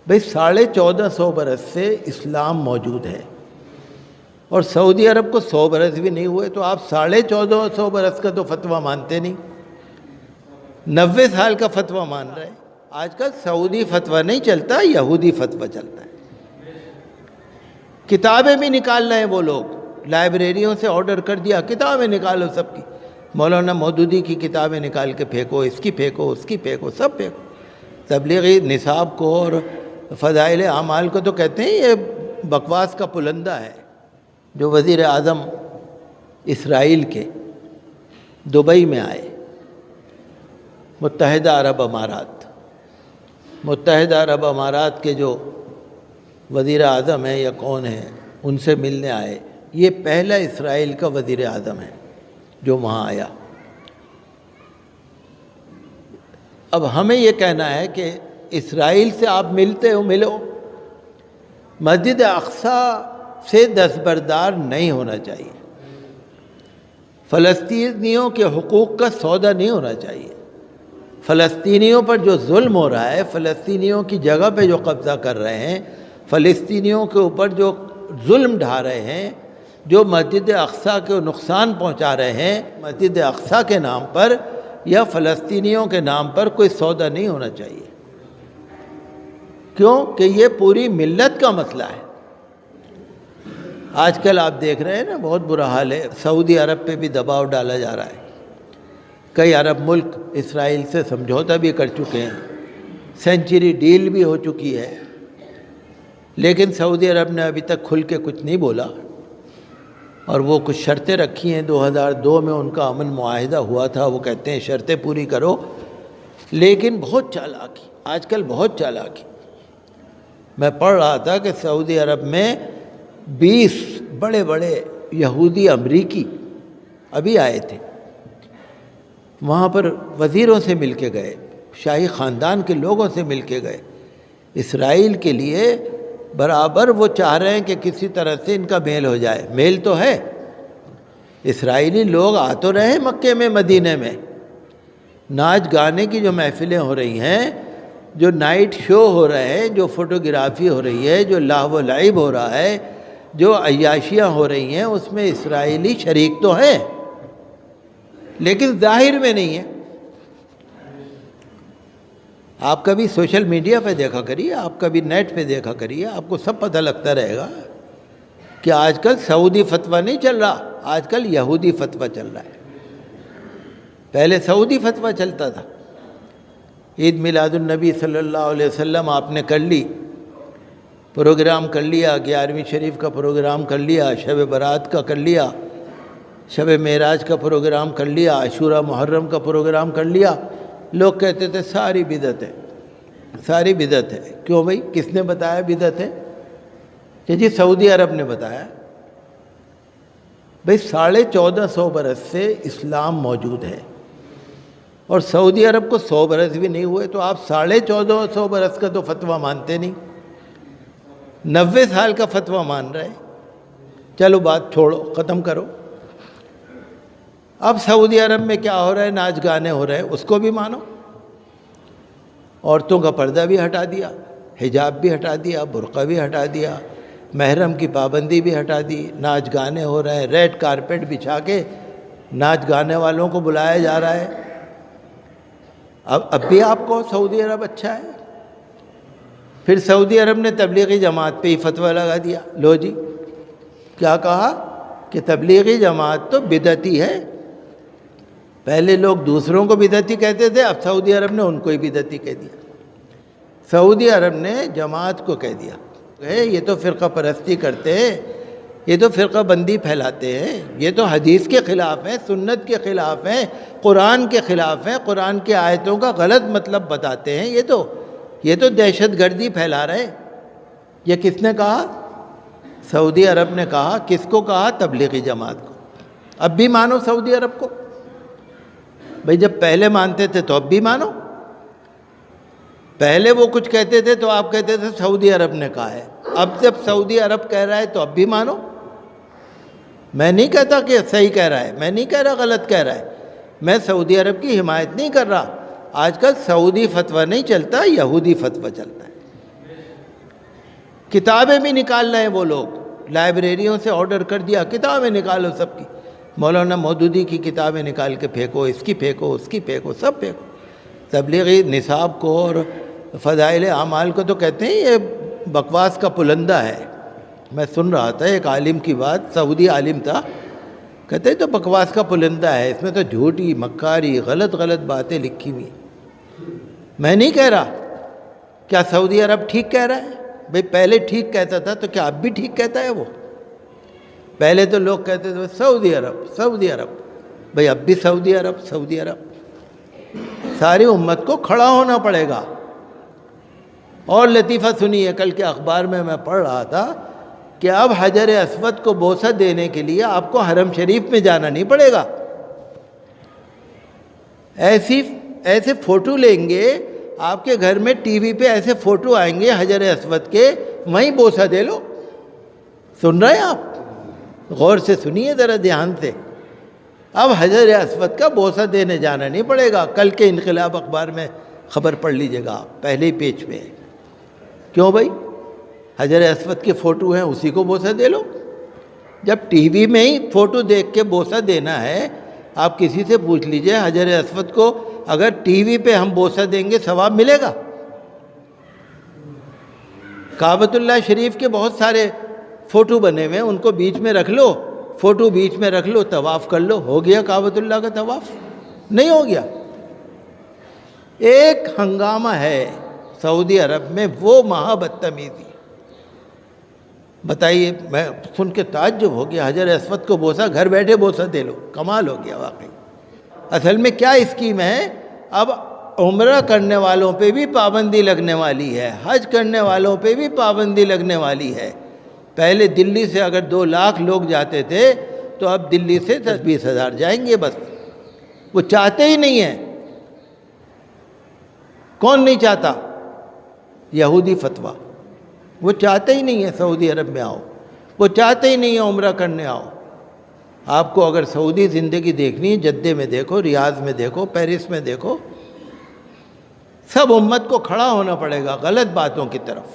بھئی 1450 برس سے اسلام موجود ہے، اور سعودی عرب کو 100 برس بھی نہیں ہوئے، تو آپ 1450 برس کا تو فتویٰ مانتے نہیں، 90 سال کا فتویٰ مان رہے ہیں۔ آج کل سعودی فتویٰ نہیں چلتا، یہودی فتویٰ چلتا ہے۔ کتابیں بھی نکال رہے ہیں وہ لوگ، لائبریریوں سے آرڈر کر دیا کتابیں نکالو سب کی، مولانا مودودی کی کتابیں نکال کے پھینکو، اس کی پھینکو، اس کی پھینکو، سب پھینکو۔ تبلیغی نصاب کو اور فضائل اعمال کو تو کہتے ہیں یہ بکواس کا پلندہ ہے۔ جو وزیر اعظم اسرائیل کے دبئی میں آئے، متحدہ عرب امارات کے جو وزیر اعظم ہیں یا کون ہیں ان سے ملنے آئے، یہ پہلا اسرائیل کا وزیر اعظم ہے جو وہاں آیا۔ اب ہمیں یہ کہنا ہے کہ اسرائیل سے آپ ملتے ہو، ملو، مسجد اقصیٰ سے دستبردار نہیں ہونا چاہیے، فلسطینیوں کے حقوق کا سودا نہیں ہونا چاہیے، فلسطینیوں پر جو ظلم ہو رہا ہے، فلسطینیوں کی جگہ پہ جو قبضہ کر رہے ہیں، فلسطینیوں کے اوپر جو ظلم ڈھا رہے ہیں، جو مسجد اقصیٰ کو نقصان پہنچا رہے ہیں، مسجد اقصیٰ کے نام پر یا فلسطینیوں کے نام پر کوئی سودا نہیں ہونا چاہیے۔ کیوں کہ یہ پوری ملت کا مسئلہ ہے۔ آج کل آپ دیکھ رہے ہیں نا، بہت برا حال ہے، سعودی عرب پہ بھی دباؤ ڈالا جا رہا ہے، کئی عرب ملک اسرائیل سے سمجھوتا بھی کر چکے ہیں، سینچری ڈیل بھی ہو چکی ہے، لیکن سعودی عرب نے ابھی تک کھل کے کچھ نہیں بولا، اور وہ کچھ شرطیں رکھی ہیں۔ 2002 میں ان کا امن معاہدہ ہوا تھا، وہ کہتے ہیں شرطیں پوری کرو، لیکن بہت چالاکی، آج کل بہت چالاکی۔ میں پڑھ رہا تھا کہ سعودی عرب میں 20 بڑے بڑے یہودی امریکی ابھی آئے تھے، وہاں پر وزیروں سے مل کے گئے، شاہی خاندان کے لوگوں سے مل کے گئے۔ اسرائیل کے لیے برابر وہ چاہ رہے ہیں کہ کسی طرح سے ان کا میل ہو جائے، میل تو ہے، اسرائیلی لوگ آ تو رہے ہیں مکے میں، مدینے میں، ناچ گانے کی جو محفلیں ہو رہی ہیں، جو نائٹ شو ہو رہے ہیں، جو فوٹوگرافی ہو رہی ہے، جو لہو و لعب ہو رہا ہے، جو عیاشیاں ہو رہی ہیں، اس میں اسرائیلی شریک تو ہیں، لیکن ظاہر میں نہیں ہے۔ آپ کبھی سوشل میڈیا پہ دیکھا کریے، آپ کبھی نیٹ پہ دیکھا کریے، آپ کو سب پتہ لگتا رہے گا کہ آج کل سعودی فتویٰ نہیں چل رہا، آج کل یہودی فتویٰ چل رہا ہے۔ پہلے سعودی فتویٰ چلتا تھا۔ عید میلاد النبی صلی اللہ علیہ وسلم آپ نے کر لی، پروگرام کر لیا، 11ویں شریف کا پروگرام کر لیا، شب برات کا کر لیا، شب معراج کا پروگرام کر لیا، عاشوراء محرم کا پروگرام کر لیا۔ لوگ کہتے تھے ساری بدعت ہے، ساری بدعت ہے۔ کیوں بھائی؟ کس نے بتایا بدعت ہے؟ کہ جی سعودی عرب نے بتایا۔ بھائی 1450 برس سے اسلام موجود ہے، اور سعودی عرب کو 100 برس بھی نہیں ہوئے، تو آپ 1450 برس کا تو فتویٰ مانتے نہیں، 90 سال کا فتویٰ مان رہے ہیں۔ چلو بات چھوڑو، ختم کرو۔ اب سعودی عرب میں کیا ہو رہا ہے؟ ناچ گانے ہو رہے ہیں، اس کو بھی مانو۔ عورتوں کا پردہ بھی ہٹا دیا، حجاب بھی ہٹا دیا، برقع بھی ہٹا دیا، محرم کی پابندی بھی ہٹا دی، ناچ گانے ہو رہے ہیں، ریڈ کارپیٹ بچھا کے ناچ گانے والوں کو بلایا جا رہا ہے۔ اب بھی آپ کو سعودی عرب اچھا ہے؟ پھر سعودی عرب نے تبلیغی جماعت پہ ہی فتویٰ لگا دیا۔ لو جی، کیا کہا کہ تبلیغی جماعت تو بدعتی ہے۔ پہلے لوگ دوسروں کو بدعتی کہتے تھے، اب سعودی عرب نے ان کو ہی بدعتی کہہ دیا۔ سعودی عرب نے جماعت کو کہہ دیا یہ تو فرقہ پرستی کرتے ہیں، یہ تو فرقہ بندی پھیلاتے ہیں، یہ تو حدیث کے خلاف ہیں، سنت کے خلاف ہیں، قرآن کے خلاف ہیں، قرآن کی آیتوں کا غلط مطلب بتاتے ہیں، یہ تو دہشت گردی پھیلا رہے۔ یہ کس نے کہا؟ سعودی عرب نے کہا۔ کس کو کہا؟ تبلیغی جماعت کو۔ اب بھی مانو سعودی عرب کو؟ بھئی جب پہلے مانتے تھے تو اب بھی مانو۔ پہلے وہ کچھ کہتے تھے تو آپ کہتے تھے سعودی عرب نے کہا ہے، اب جب سعودی عرب کہہ رہا ہے تو اب بھی مانو۔ میں نہیں کہتا کہ صحیح کہہ رہا ہے، میں نہیں کہہ رہا غلط کہہ رہا ہے، میں سعودی عرب کی حمایت نہیں کر رہا۔ آج کل سعودی فتویٰ نہیں چلتا، یہودی فتویٰ چلتا ہے۔ کتابیں بھی نکال رہے ہیں وہ لوگ، لائبریریوں سے آرڈر کر دیا کتابیں نکالو سب کی، مولانا مودودی کی کتابیں نکال کے پھینکو، اس کی پھینکو، اس کی پھینکو، سب پھینکو۔ تبلیغی نصاب کو اور فضائل اعمال کو تو کہتے ہیں یہ بکواس کا پلندہ ہے۔ میں سن رہا تھا ایک عالم کی بات، سعودی عالم تھا، کہتے ہیں تو بکواس کا پلندہ ہے، اس میں تو جھوٹی مکاری غلط باتیں لکھی ہوئی۔ میں نہیں کہہ رہا، کیا سعودی عرب ٹھیک کہہ رہا ہے؟ بھئی پہلے ٹھیک کہتا تھا تو کیا اب بھی ٹھیک کہتا ہے وہ؟ پہلے تو لوگ کہتے تھے سعودی عرب سعودی عرب، بھئی اب بھی سعودی عرب سعودی عرب۔ ساری امت کو کھڑا ہونا پڑے گا۔ اور لطیفہ سنیے، کل کے اخبار میں پڑھ رہا تھا کہ اب حجر اسود کو بوسہ دینے کے لیے آپ کو حرم شریف میں جانا نہیں پڑے گا۔ ایسے فوٹو لیں گے آپ کے گھر میں، ٹی وی پہ ایسے فوٹو آئیں گے حجر اسود کے، وہیں بوسہ دے لو۔ سن رہے ہیں آپ؟ غور سے سنیے ذرا دھیان سے۔ اب حجر اسود کا بوسہ دینے جانا نہیں پڑے گا۔ کل کے انقلاب اخبار میں خبر پڑھ لیجیے گا، پہلے ہی پیج پہ ہے۔ کیوں بھائی؟ حجر اسود کے فوٹو ہیں، اسی کو بوسہ دے لو۔ جب ٹی وی میں ہی فوٹو دیکھ کے بوسہ دینا ہے، آپ کسی سے پوچھ لیجئے حجر اسود کو اگر ٹی وی پہ ہم بوسہ دیں گے ثواب ملے گا؟ کعبۃ اللہ شریف کے بہت سارے فوٹو بنے ہوئے ہیں، ان کو بیچ میں رکھ لو، فوٹو بیچ میں رکھ لو، طواف کر لو، ہو گیا کعبۃ اللہ کا طواف؟ نہیں ہو گیا۔ ایک ہنگامہ ہے سعودی عرب میں، وہ مہا بدتمیزی۔ بتائیے، میں سن کے تعجب ہو گیا، حجر اسود کو بوسہ گھر بیٹھے بوسہ دے لو، کمال ہو گیا واقعی۔ اصل میں کیا اسکیم ہے؟ اب عمرہ کرنے والوں پہ بھی پابندی لگنے والی ہے، حج کرنے والوں پہ بھی پابندی لگنے والی ہے۔ پہلے دلی سے اگر 2 لاکھ لوگ جاتے تھے تو اب دلی سے 10-20 ہزار جائیں گے بس۔ وہ چاہتے ہی نہیں ہیں۔ کون نہیں چاہتا؟ یہودی فتویٰ۔ وہ چاہتے ہی نہیں ہیں سعودی عرب میں آؤ، وہ چاہتے ہی نہیں ہیں عمرہ کرنے آؤ۔ آپ کو اگر سعودی زندگی دیکھنی ہے، جدہ میں دیکھو، ریاض میں دیکھو، پیرس میں دیکھو، سب امت کو کھڑا ہونا پڑے گا غلط باتوں کی طرف۔